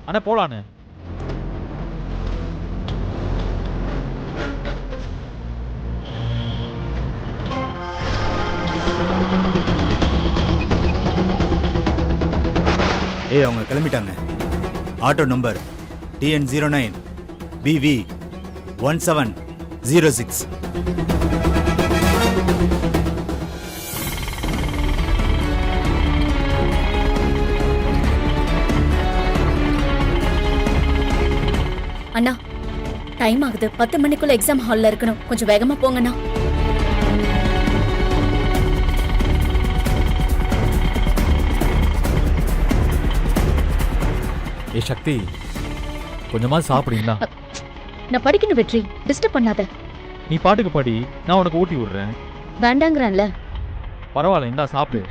அண்ணா போலான்னு. ஏய் அவங்க கிளம்பிட்டாங்க. Auto number TN09 BV 1706. அண்ணா டைம் ஆகுது. 10 மணிக்குள்ள எக்ஸாம் ஹால்ல இருக்கணும். கொஞ்சம் வேகமா போங்கண்ணா. ஏ சக்தி, கொஞ்சமா சாப்பிடுங்களா? நான் படிக்கணும் வெற்றி, டிஸ்டர்ப் பண்ணாத. நீ பாட்டுக்கு படி, நான் உனக்கு ஊட்டி விடுறேன். வேண்டாங்கிறான்ல. பரவாயில்ல, இந்தா சாப்பிடு.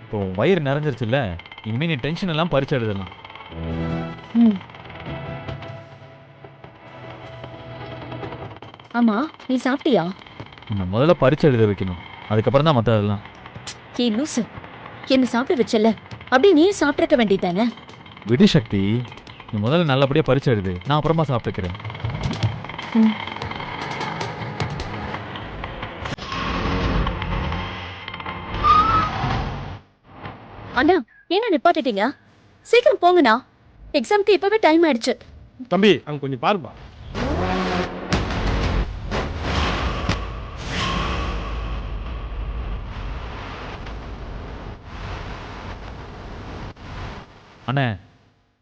இப்போ வயிறு நிறைஞ்சிருச்சுல்ல, இனிமே நீ டென்ஷன் எல்லாம் பறிச்சு எழுதலாம். ஆமா, நீ சாப்பிட்டியா? உன்னை முதல்ல பறிச்சு எழுத வைக்கணும், அதுக்கப்புறம் தான் மற்றதெல்லாம். ஏ லூசு, என்ன சாப்பிட வச்சல, அப்படியே நீ சாப்பிட்ருக்க வேண்டியதானே? விடு சக்தி, நீ முதல்ல நல்லபடியாக பறிச்சு எழுது, நான் அப்புறமா சாப்பிட்டுக்கிறேன். அண்ணா என்ன நிப்பாட்டிட்டீங்க? சீக்கிரம் போங்கண்ணா, எக்ஸாம்க்கு இப்பவே டைம் ஆயிடுச்சு. தம்பி அங்க கொஞ்சம் பாருப்பா. அண்ணே,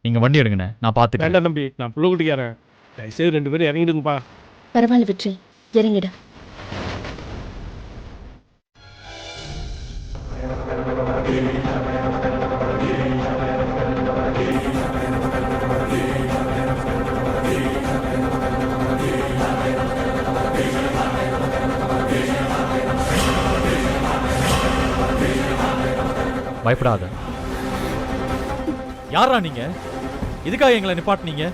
நீங்கள் வண்டி எடுங்கண்ணே, நான் பார்த்துக்கிறேன். வேண்டாம் தம்பி, நான் புள்ள குட்டிக்காரன். தயவுசெய்து 2 பேரும் இறங்கிடுங்கப்பா. பரவாயில்ல வெற்றி, இறங்கிடு. பயப்படாத. யாரா நீங்க? இதுக்காக எங்களை நிப்பாட்டினீங்க?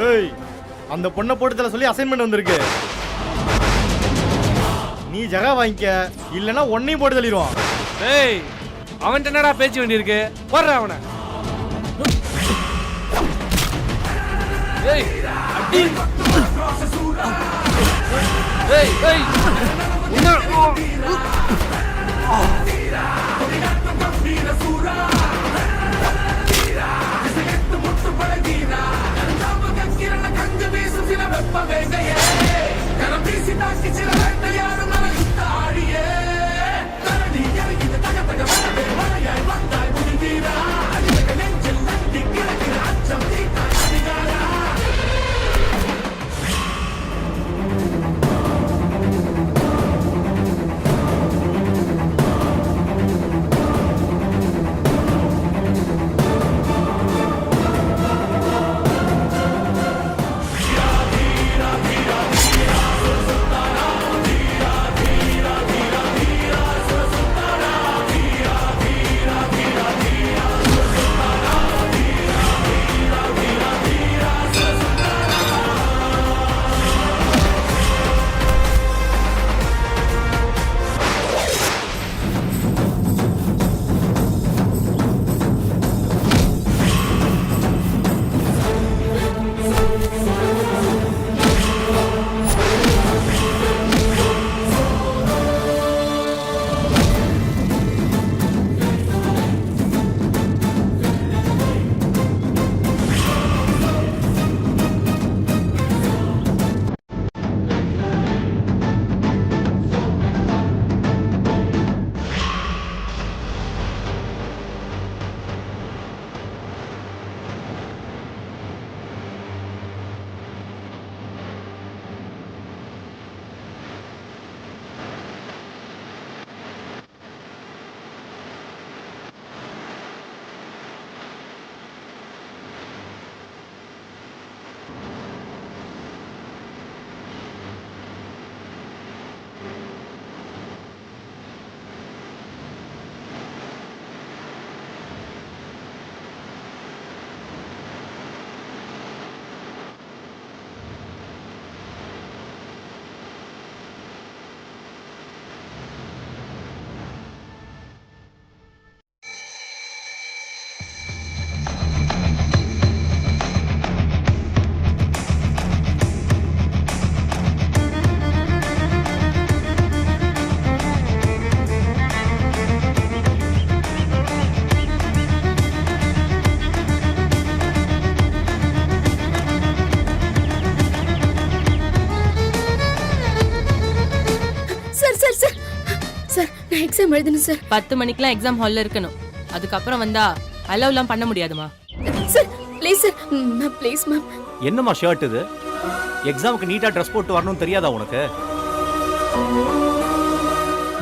ஏய், அந்த பொண்ணை போட்டு சொல்லி அசைன்மெண்ட் வந்திருக்கு. நீ ஜகா வாங்கிக்க, இல்லைன்னா ஒன்னையும் போட்டு தள்ளிடுவான். ஏய், அவன்கிட்ட என்னடா பேச்சு வேண்டியிருக்கு? போடுற அவனை. ஏய் அடி. ஏய் ஏய் என்ன? நான் எக்ஸாம் எழுதணும் சார். 10 மணிக்கெல்லாம் எக்ஸாம் ஹால்ல இருக்கணும். அதுக்கப்புறம் வந்தா அலோவ்லாம் பண்ண முடியாதுமா. Sir please sir. Ma'am please ma'am. என்னம்மா ஷர்ட் இது? எக்ஸாமுக்கு நீட்டா ட்ரெஸ் போட்டு வரணும்னு தெரியாதா உனக்கு?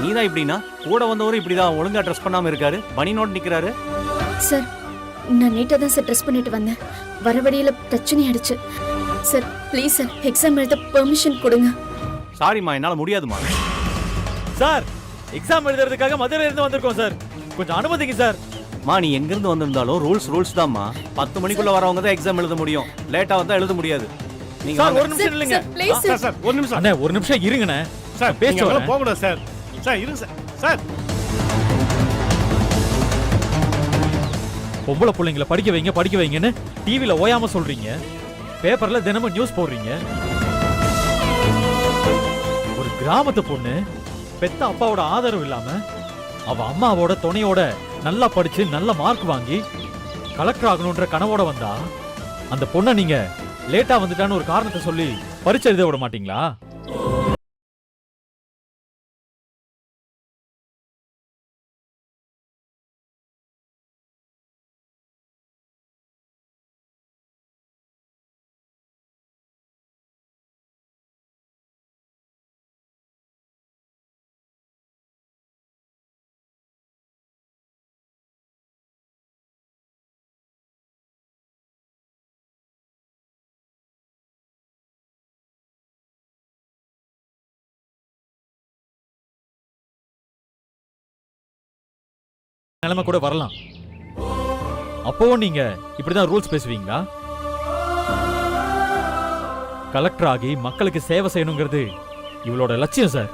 நீதான் இப்படின்னா கூட வந்தவரும் இப்படிதான் ஒழுங்கா ட்ரெஸ் பண்ணாம இருக்காரு, பனினோட நிக்கிறாரு. சார் நான் நீட்டாக தான் சார் ட்ரெஸ் பண்ணிட்டு வந்தேன். வர வழியில பிரச்சனை ஆயிடுச்சு சார். ப்ளீஸ் சார் எக்ஸாம் எழுத பெர்மிஷன் கொடுங்க. சாரிம்மா, என்னால முடியாதுமா. சார் எக்ஸாம் எழுதுறதுக்காக மதுரையில இருந்து வந்திருக்கோம் சார். கொஞ்சம் அனுமதிங்க சார். மா, நீ எங்க இருந்து வந்திருந்தாலும் ரூல்ஸ் தான்மா. 10 மணிக்குள்ள வரவங்க தான் எக்ஸாம் எழுத முடியும். லேட்டா வந்தா எழுத முடியாது. நீங்க சார் வாங்க. ஒரு நிமிஷம் இல்லைங்க. Please sir sir. சார் ஒரு நிமிஷம். அண்ணே ஒரு நிமிஷம் இருங்கண்ணே. சார் பேச நீங்க வரேன். போக கூடாது சார். சார் இருங்க சார். சார் பொம்பளை பிள்ளைங்களை படிக்க வைங்கன்னு டிவில ஓயாம சொல்றீங்க. பேப்பர்ல தினமும் நியூஸ் போடுறீங்க. ஒரு கிராமத்து பொண்ணு பெத்த அப்பாவோட ஆதரவு இல்லாம அவ அம்மாவோட துணையோட நல்லா படிச்சு நல்ல மார்க் வாங்கி கலெக்டர் ஆகணும்ன்ற கனவோட வந்தா அந்த பொண்ணை நீங்க லேட்டா வந்துட்டான்னு ஒரு காரணத்தை சொல்லி பரீட்சை எழுத விட மாட்டீங்களா? நிலைமை கூட வரலாம். அப்பவும் நீங்க இப்படிதான் ரூல்ஸ் பேசுவீங்களா? கலெக்டர் ஆகி மக்களுக்கு சேவை செய்யணுங்கிறது இவளோட லட்சியம் சார்.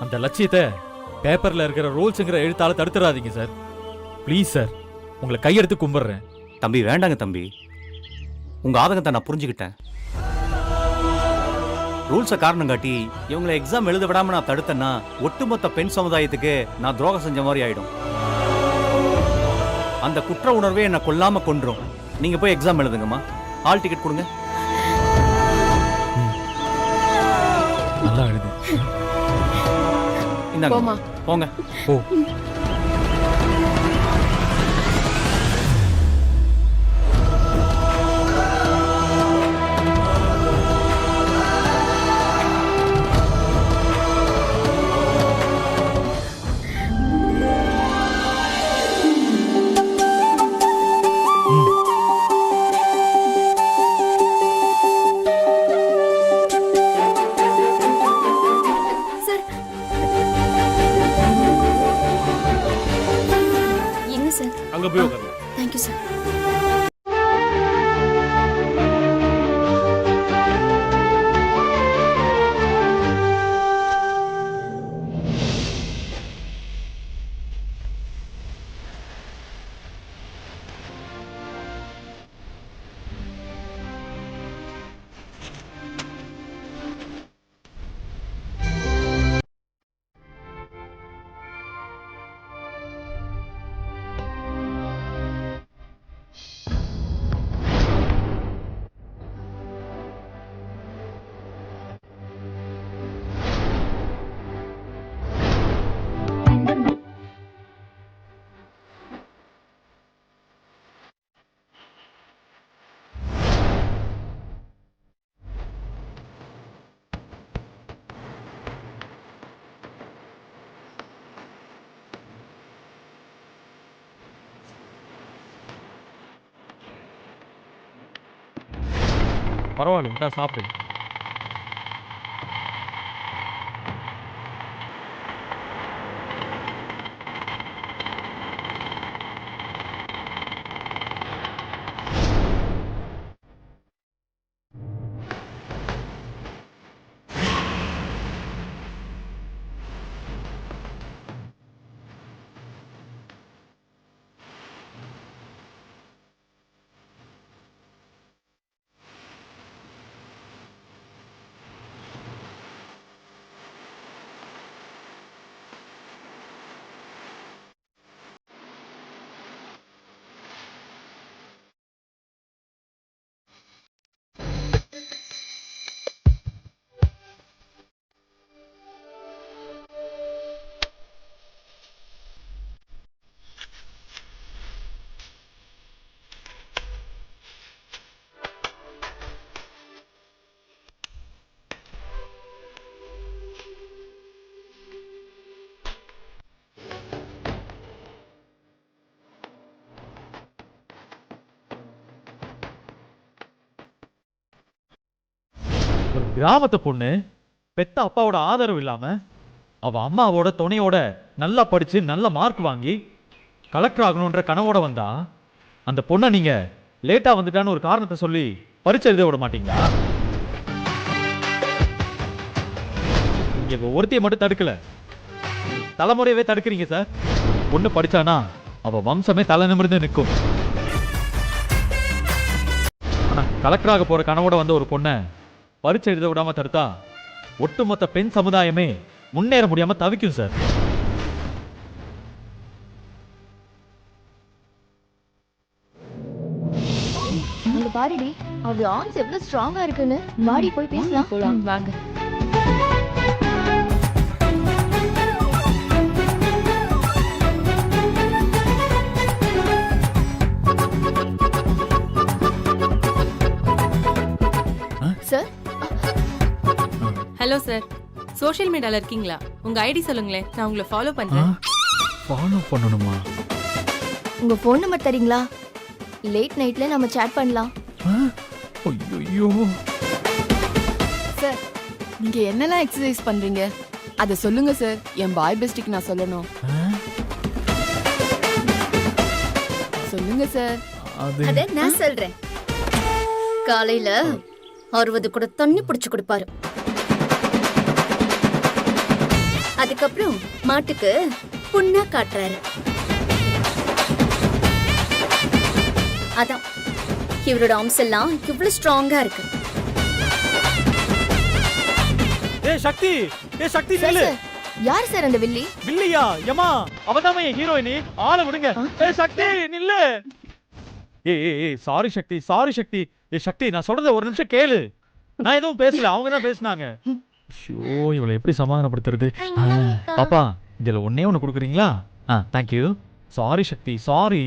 அந்த லட்சியத்தை பேப்பர்ல இருக்கிற ரூல்ஸ்ங்கிற எழுத்தால தடுத்துறாதீங்க சார். ப்ளீஸ் சார், உங்களை கையெடுத்து கும்பிடுறேன். தம்பி வேண்டாங்க தம்பி, உங்க ஆதங்கத்தை நான் புரிஞ்சுக்கிட்டேன். ரூல்ஸை காரணம் காட்டி இவங்களை எக்ஸாம் எழுத விடாம நான் தடுத்தேன்னா ஒட்டுமொத்த பெண் சமுதாயத்துக்கு நான் துரோகம் செஞ்ச மாதிரி ஆயிடும். அந்த குற்ற உணர்வே என்னை கொல்லாம கொன்றும். நீங்க போய் எக்ஸாம் எழுதுங்கம்மா. ஹால் டிக்கெட் கொடுங்க. நல்லா எழுது. இந்தாங்க போமா. போங்க. ஓ சார் என்ன சார்? அங்க போய் உட்காருங்க. Thank you sir. பரவாயில்ல, சாப்பிடுங்க. கிராமத்து பொண்ணு பெத்த அப்பாவோட ஆதரவு இல்லாம அவ அம்மாவோட துணையோட நல்லா படிச்சு நல்ல மார்க் வாங்கி கலெக்டர் ஆகணுன்ற கனவோட வந்தா அந்த பொண்ணை நீங்க லேட்டா வந்துட்டான்னு ஒரு காரணத்தை சொல்லி பரீட்சை எழுத விட மாட்டீங்களா? நீங்க ஒருத்தையை மட்டும் தடுக்கல, தலைமுறையவே தடுக்கிறீங்க சார். பொண்ணு படிச்சானா அவ வம்சமே தலை நிமிர்ந்து நிற்கும். ஆனா கலெக்டராக போற கனவோட வந்த ஒரு பொண்ணை பரீட்சை எழுத விடாம தடுத்தா ஒட்டுமொத்த பெண் சமுதாயமே முன்னேற முடியாம தவிக்கும் சார். அங்க பாருடி, அவ ஆர்ம்ஸ் எவ்வளவு ஸ்ட்ராங்கா இருக்குன்னு. வாடி போய் பேசலாம். போலாம் வாங்க. சார், ஹலோ சார், சோஷியல் மீடியால இருக்கீங்களா? உங்க ஐடி சொல்லுங்களேன், நான் உங்களை ஃபாலோ பண்றேன். ஃபாலோ பண்ணணுமா? உங்க ஃபோன் நம்பர் தரீங்களா? லேட் நைட்ல நம்ம சாட் பண்ணலாம். ஐயோ, சார், நீங்க என்னெல்லாம் எக்ஸசைஸ் பண்றீங்க அத சொல்லுங்க சார். என் பாய் பெஸ்டிக்கு நான் சொல்லணும். சொல்லுங்க சார். அத நான் சொல்றேன். காலையில 60 கூட தண்ணி பிடிச்சு கொடுப்பாரு. அதுக்கப்புறம் மாட்டுக்கு புண்ணா காட்டுறாரு. அதான் இவரோட ஆர்ம்ஸ் எல்லாம் இவ்வளவு ஸ்ட்ராங்கா இருக்கு. ஏய் சக்தி, ஏய் சக்தி சார், நில்லு. சார், யார் சார் அந்த வில்லி? வில்லியா? யமா, அவதாமே ஹீரோயினி. ஆள விடுங்க. ஏய் சக்தி நில்லு. ஏய் சாரி சக்தி, சாரி சக்தி. ஏய் சக்தி, நான் சொல்றத ஒரு நிமிஷம் கேளு. நான் எதுவும் பேசல, அவங்க தான் பேசினாங்க. ஐயோ, இவளை எப்படி சமாதானப்படுத்துறது? பாப்பா, இதுல ஒண்ணே ஒண்ணு கொடுக்குறீங்களா? தேங்க்யூ. சாரி சக்தி, சாரி.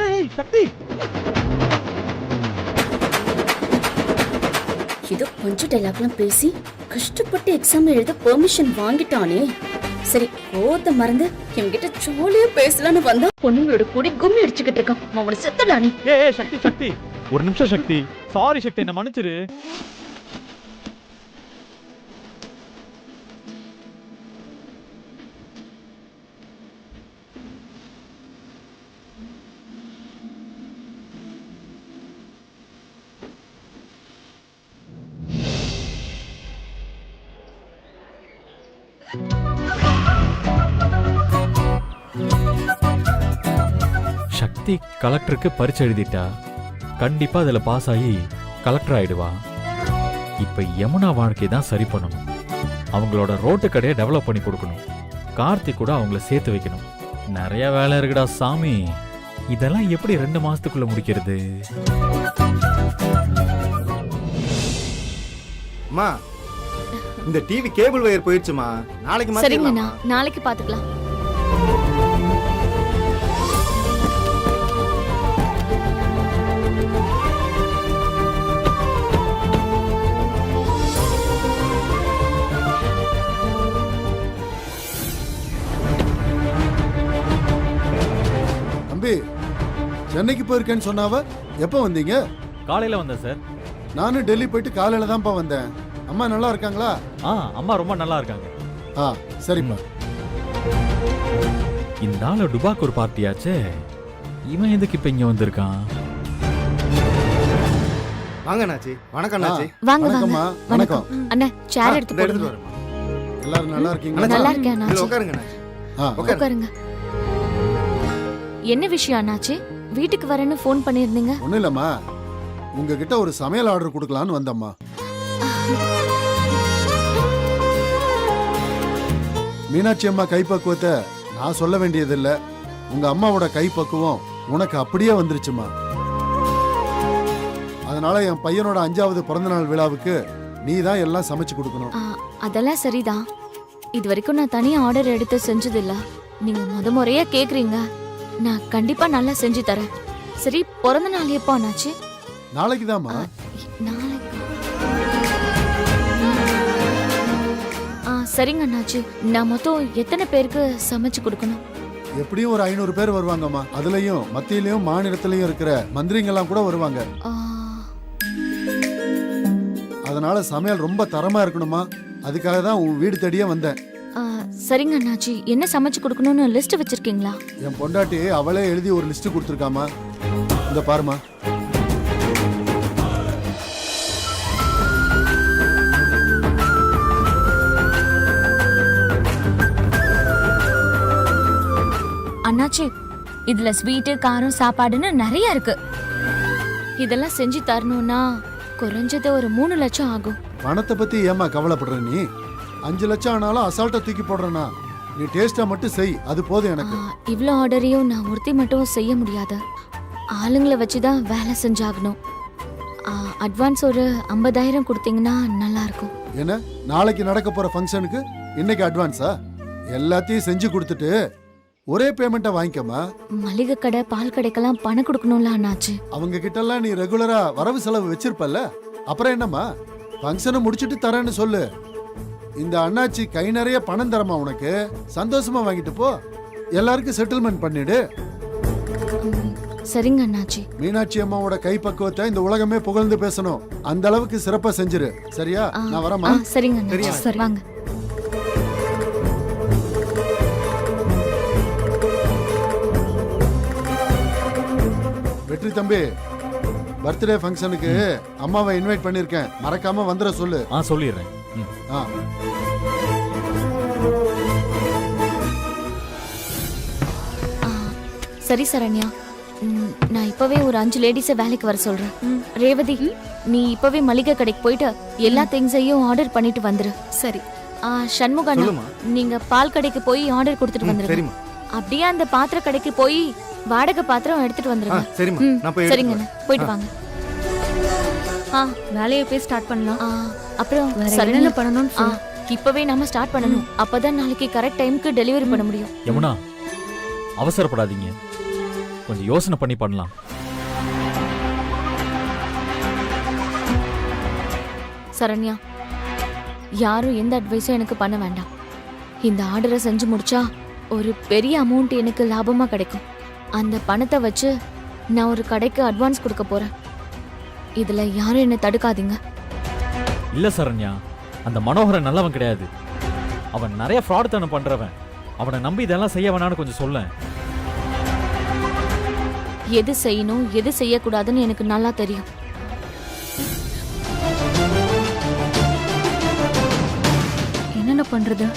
ஏய் சக்தி, ஏதோ கொஞ்சம் டைலாக்லாம் பேசி கஷ்டப்பட்டு எக்ஸாம் எழுத பெர்மிஷன் வாங்கிட்டானே. சரி, ஓத மறந்து என்கிட்ட ஜாலியா பேசலான்னு வந்தா பொண்ணுங்களோட கூடி கும்மி அடிச்சுக்கிட்டு இருக்கான். அவனை செத்தடானே. ஏய் சக்தி, சக்தி ஒரு நிமிஷம் சக்தி. சாரி சக்தி, என்ன மன்னிச்சிரு. சக்தி கலெக்டருக்கு பரீட்சை எழுதிட்டா கண்டிப்பா அதுல பாஸ் ஆகி கலெக்டர் ஆயிடுவா. இப்ப யமுனா வாழ்க்கை தான் சரி பண்ணணும். அவங்களோட ரோட்டு கடையை டெவலப் பண்ணி கொடுக்கணும். கார்த்திக் கூட அவங்கள சேர்த்து வைக்கணும். நிறைய வேலை இருக்குடா சாமி. இதெல்லாம் எப்படி 2 மாசத்துக்குள்ள முடிக்கிறது? அம்மா, இந்த டிவி கேபிள் வயர் போயிடுச்சுமா. நாளைக்கு சரிங்கண்ணா, மாத்திரலாம். நாளைக்கு பாத்துக்கலாம். தம்பி, சென்னைக்கு போயிருக்கேன்னு சொன்னாவ, எப்போ வந்தீங்க? காலையில வந்தேன் சார். நானும் டெல்லி போயிட்டு காலையில தான்ப்பா வந்தேன். அம்மா நல்லா இருக்காங்களா? அம்மா ரொம்ப நல்லா இருக்காங்க. சரிப்பா. இந்த ஆளு டுபாக் ஒரு பார்ட்டியாச்சே. இவன் எதுக்கு இப்ப இங்க வந்திருக்கான்? வாங்க அண்ணாச்சி. வணக்கம் அண்ணாச்சி. வாங்க வாங்க. வணக்கம்மா. வணக்கம். அண்ணா, சேர் எடுத்து இந்த எடுத்துட்டு போடுங்க. வரேம்மா. எல்லாரும் நல்லா இருக்கீங்களா? நல்லா இருக்கேன் இதுல அண்ணாச்சி. உட்காருங்க அண்ணாச்சி. உட்காருங்க. உட்காருங்க. என்ன விஷயம் அண்ணாச்சி? வீட்டுக்கு வரேன்னு ஃபோன் பண்ணிருந்தீங்க. ஒண்ணும் இல்லம்மா, உங்ககிட்ட ஒரு சமையல் ஆர்டர் கொடுக்கலான்னு வந்தம்மா. மீனாட்சி அம்மா கைப்பக்குவத்தை நான் சொல்ல வேண்டியதில்லை. உங்க அம்மாவோட கைப்பக்குவம் உனக்கு அப்படியே வந்துருச்சுமா. அதனால என் பையனோட 5வது பிறந்தநாள் விழாவுக்கு நீ தான் எல்லாம் சமைச்சு கொடுக்கணும். அதெல்லாம் சரிதான். இது வரைக்கும் நான் தனியா ஆர்டர் எடுத்து செஞ்சதில்ல. நீங்க முறையா கேக்குறீங்க. நான் கண்டிப்பா நல்லா செஞ்சு தரேன். சரி, பிறந்த நாள் எப்போ அண்ணாச்சி? நாளைக்கு தாம்மா. நாளைக்கு. சரிங்க அண்ணாச்சி. நான் மொத்தம் எத்தனை பேருக்கு சமைச்சு கொடுக்கணும்? எப்படியும் ஒரு 500 பேர் வருவாங்கம்மா. அதுலயும் மத்தியிலயும் மாநிலத்திலயும் இருக்கிற மந்திரிங்கெல்லாம் கூட வருவாங்க. ஆ, அதனால சமையல் ரொம்ப தரமா இருக்கணுமா, அதுக்காக தான் உன் வீடு தேடியே வந்தேன். ஆ, சரிங்க அண்ணாச்சி, என்ன சமைச்சு கொடுக்கணும்னு லிஸ்ட் வச்சிருக்கீங்களா? என் பொண்டாட்டி அவளே எழுதி ஒரு லிஸ்ட் கொடுத்துருக்காமா. இந்த பாருமா. அண்ணாச்சி, இதுல ஸ்வீட்டு, காரம், சாப்பாடுன்னு நிறைய இருக்கு. இதெல்லாம் செஞ்சு தரணும்னா குறைஞ்சது ஒரு 3 லட்சம் ஆகும். பணத்தை பத்தி ஏமா கவலைப்படுற நீ? 5 லட்சம் ஆனாலும் அசால்ட்டா தூக்கி போடுறனா? நீ டேஸ்டா மட்டும் செய், அது போதும் எனக்கு. இவ்வளோ ஆர்டரையும் நான் ஒருத்தி மட்டும் செய்ய முடியாது. ஆளுங்களை வச்சு தான் வேலை செஞ்சாகணும். அட்வான்ஸ் ஒரு 50,000 கொடுத்தீங்கன்னா நல்லா இருக்கும். என்ன, நாளைக்கு நடக்க போற ஃபங்க்ஷனுக்கு இன்னைக்கு அட்வான்ஸா? எல்லாத்தையும் செஞ்சு கொடுத்துட்டு ஒரே பேமெண்ட்டை வாங்கிக்கமா. மளிகை கடை, பால் கடைக்கெல்லாம் பணம் கொடுக்கணும்ல அண்ணாச்சி. அவங்க கிட்ட எல்லாம் நீ ரெகுலரா வரவு செலவு வச்சிருப்பல்ல, அப்புறம் என்னம்மா? ஃபங்க்ஷனை முடிச்சிட்டு தரேன்னு சொல்லு. இந்த அண்ணாச்சி கை நிறைய பணம் தரமா உனக்கு, சந்தோஷமா வாங்கிட்டு போ. எல்லாருக்கும் செட்டில்மெண்ட் பண்ணிடு. சரிங்க அண்ணாச்சி. மீனாட்சி அம்மாவோட கை பக்குவத்தை இந்த உலகமே புகழ்ந்து பேசணும். அந்த அளவுக்கு சிறப்பா செஞ்சிரு, சரியா? நான் வரமா. சரிங்க அண்ணாச்சி, சரி வாங்க. வெற்றி தம்பி, பர்த்டே ஃபங்க்ஷனுக்கு அம்மாவை இன்வைட் பண்ணிருக்கேன், மறக்காம வந்துட சொல்லு. சொல்லிடுறேன். ஆ. சரி சரண்யா, நான் இப்பவே ஒரு 5 லேடிஸை வேலைக்கு வர சொல்றேன். ரேவதி, நீ இப்பவே மளிகை கடைக்கு போயிட்டு எல்லா திங்ஸையும் ஆர்டர் பண்ணிட்டு வந்துரு. சரி. சண்முகண்ணா, நீங்க பால் கடைக்கு போய் ஆர்டர் கொடுத்துட்டு வந்துருங்க. அப்படியே அந்த பாத்திர கடைக்கு போய் வாடகை பாத்திரம் எடுத்துட்டு வந்துருங்க. சரிங்க, போயிட்டு வாங்க. வேலையை போய் ஸ்டார்ட் பண்ணலாம். அப்புறம் என்ன பண்ணணும்? இப்பவே நாம ஸ்டார்ட் பண்ணணும். அப்பதான் நாளைக்கு கரெக்ட் டைம்க்கு டெலிவரி பண்ண முடியும். யமுனா, அவசரப்படாதீங்க, கொஞ்சம் யோசனை பண்ணி பண்ணலாம். சரண்யா, யாரும் எந்த அட்வைஸும் எனக்கு பண்ண வேண்டாம். இந்த ஆர்டரை செஞ்சு முடிச்சா ஒரு பெரிய அமௌண்ட் எனக்கு லாபமா கிடைக்கும். அந்த பணத்தை வச்சு நான் ஒரு கடைக்கு அட்வான்ஸ் கொடுக்க போறேன். இதுல யாரும் என்ன தடுக்காதீங்க. இல்ல சரண்யா, அந்த மனோகரன் நல்லவன் கிடையாது. அவன் நிறைய ஃப்ராட் தனம் பண்றவன். அவனை நம்பி இதெல்லாம் செய்ய வேணான்னு கொஞ்சம் சொல்ல. எது செய்யணும், எது செய்யக்கூடாதுன்னு எனக்கு நல்லா தெரியும். என்னென்ன பண்றது?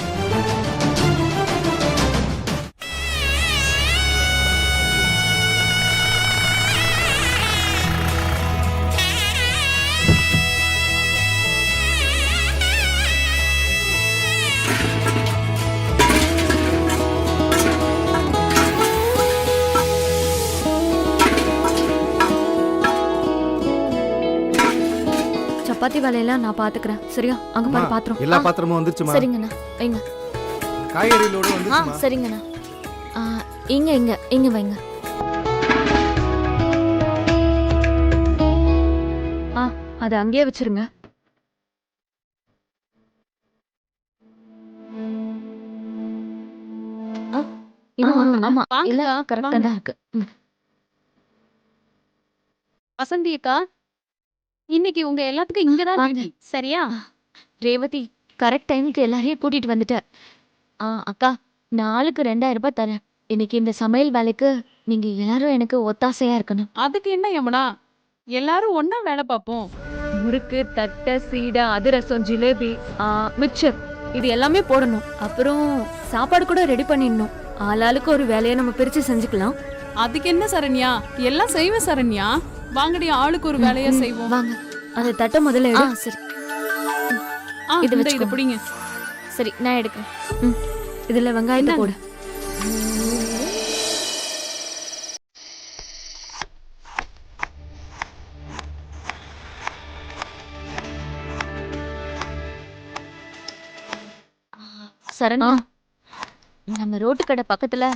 சப்பாத்தி வேலையெல்லாம் நான் பாத்துக்கிறேன், சரியா? அங்க பாரு பாத்திரம். எல்லா பாத்திரமும் வந்துருச்சுமா. சரிங்கண்ணா, வைங்க. காய்கறி லோடு வந்துருச்சுமா. சரிங்கண்ணா. இங்க இங்க இங்க வைங்க. அது அங்கேயே வச்சிருங்க. ஆமா, இல்ல கரெக்டா தான் இருக்கு. வசந்தி அக்கா, இன்னைக்கு உங்க எல்லாத்துக்கும் இங்கதான் வாங்க. சரியா? ரேவதி, கரெக்ட் டைமுக்கு எல்லாரையும் கூட்டிட்டு வந்துட்ட. அக்கா, நாளுக்கு 2000 ரூபாய் தரேன். இன்னைக்கு இந்த சமையல் வேலைக்கு நீங்க எல்லாரும் எனக்கு ஒத்தாசையா இருக்கணும். அதுக்கு என்ன யமுனா, எல்லாரும் ஒண்ணா வேலை பார்ப்போம். முறுக்கு, தட்டை, சீடை, அதிரசம், ஜிலேபி, மிச்சர், இது எல்லாமே போடணும். அப்புறம் சாப்பாடு கூட ரெடி பண்ணிடணும். ஆளாளுக்கு ஒரு வேலையை நம்ம பிரிச்சு செஞ்சுக்கலாம். அதுக்கு என்ன சரண்யா, எல்லாம் செய்வேன் சரண்யா. வாங்கடி, ஆளுக்கு ஒரு வேலையா செய்வோம். வாங்க. அந்த தட்டை முதல்ல எடு. சரி, இது இது இதை பிடிங்க. சரி, நான் எடுக்கிறேன். இதுல வெங்காயத்தை போடு. சரண்யா, நம்ம ரோட்டு கடை பக்கத்துல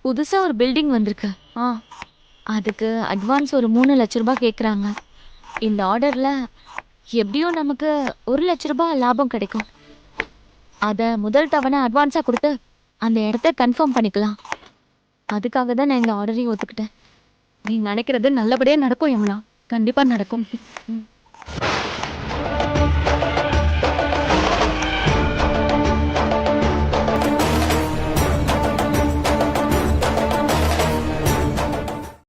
புதுசா ஒரு பில்டிங் வந்திருக்கு. அதுக்கு அட்வான்ஸ் ஒரு 3 லட்ச ரூபாய் கேக்குறாங்க. இந்த ஆர்டர்ல எப்படியும் நமக்கு 1 லட்ச ரூபாய் லாபம் கிடைக்கும். அத முதல் தவணை அட்வான்ஸா கொடுத்து அந்த இடத்த கன்ஃபார்ம் பண்ணிக்கலாம். அதுக்காக தான் நான் இந்த ஆர்டரையும் ஒத்துக்கிட்டேன். நீ நினைக்கிறது நல்லபடியா நடக்கும் யமுனா. கண்டிப்பா நடக்கும்.